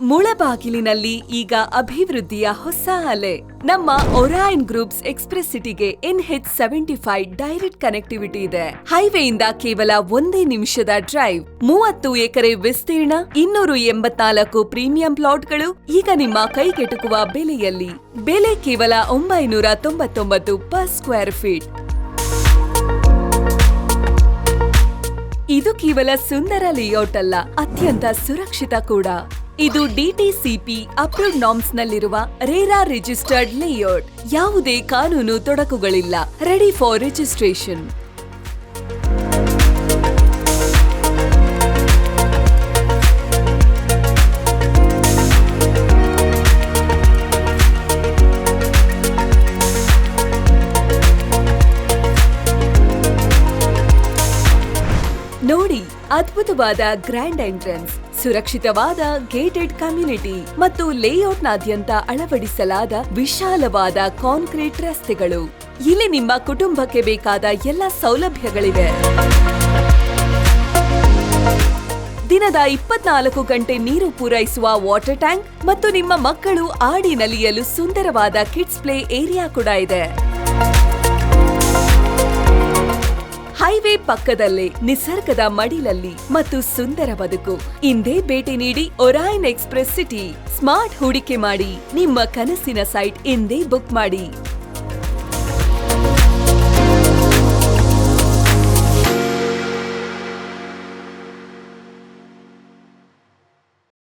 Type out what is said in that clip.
ಮುಳಬಾಗಿಲಿನಲ್ಲಿ ಈಗ ಅಭಿವೃದ್ಧಿಯ ಹೊಸ ಅಲೆ. ನಮ್ಮ ಒರಾಯನ್ ಗ್ರೂಪ್ಸ್ ಎಕ್ಸ್‌ಪ್ರೆಸ್ ಸಿಟಿಗೆ NH75 ಡೈರೆಕ್ಟ್ ಕನೆಕ್ಟಿವಿಟಿ ಇದೆ. ಹೈವೇಯಿಂದ ಕೇವಲ 1 ನಿಮಿಷದ ಡ್ರೈವ್, 30 ಎಕರೆ ವಿಸ್ತೀರ್ಣ, 284 ಪ್ರೀಮಿಯಂ ಪ್ಲಾಟ್ಗಳು ಈಗ ನಿಮ್ಮ ಕೈಗೆಟುಕುವ ಬೆಲೆಯಲ್ಲಿ. ಬೆಲೆ ಕೇವಲ 999 ಪರ್ ಸ್ಕ್ವೇರ್ ಫೀಟ್. ಇದು ಕೇವಲ ಸುಂದರ ಲೇಔಟ್ ಅಲ್ಲ, ಅತ್ಯಂತ ಸುರಕ್ಷಿತ ಕೂಡ. ಇದು DTCP ಅಪ್ರೂವ್ಡ್ ನಾರ್ಮ್ಸ್ ನಲ್ಲಿರುವ ರೇರಾ ರಿಜಿಸ್ಟರ್ಡ್ ಲೇಔಟ್. ಯಾವುದೇ ಕಾನೂನು ತೊಡಕುಗಳಿಲ್ಲ. Ready for registration. ನೋಡಿ, ಅದ್ಭುತವಾದ ಗ್ರ್ಯಾಂಡ್ ಎಂಟ್ರೆನ್ಸ್, ಸುರಕ್ಷಿತವಾದ ಗೇಟೆಡ್ ಕಮ್ಯುನಿಟಿ ಮತ್ತು ಲೇಔಟ್ನಾದ್ಯಂತ ಅಳವಡಿಸಲಾದ ವಿಶಾಲವಾದ ಕಾಂಕ್ರೀಟ್ ರಸ್ತೆಗಳು. ಇಲ್ಲಿ ನಿಮ್ಮ ಕುಟುಂಬಕ್ಕೆ ಬೇಕಾದ ಎಲ್ಲ ಸೌಲಭ್ಯಗಳಿವೆ. ದಿನದ 24 ಗಂಟೆ ನೀರು ಪೂರೈಸುವ ವಾಟರ್ ಟ್ಯಾಂಕ್ ಮತ್ತು ನಿಮ್ಮ ಮಕ್ಕಳು ಆಡಿ ನಲಿಯಲು ಸುಂದರವಾದ ಕಿಡ್ಸ್ ಪ್ಲೇ ಏರಿಯಾ ಕೂಡ ಇದೆ. ಹೈವೇ ಪಕ್ಕದಲ್ಲೇ ನಿಸರ್ಗದ ಮಡಿಲಲ್ಲಿ ಮತ್ತು ಸುಂದರ ಬದುಕು. ಇಂದೇ ಭೇಟಿ ನೀಡಿ ಒರಾಯನ್ ಎಕ್ಸ್‌ಪ್ರೆಸ್ ಸಿಟಿ. ಸ್ಮಾರ್ಟ್ ಹೂಡಿಕೆ ಮಾಡಿ, ನಿಮ್ಮ ಕನಸಿನ ಸೈಟ್ ಇಂದೇ ಬುಕ್ ಮಾಡಿ.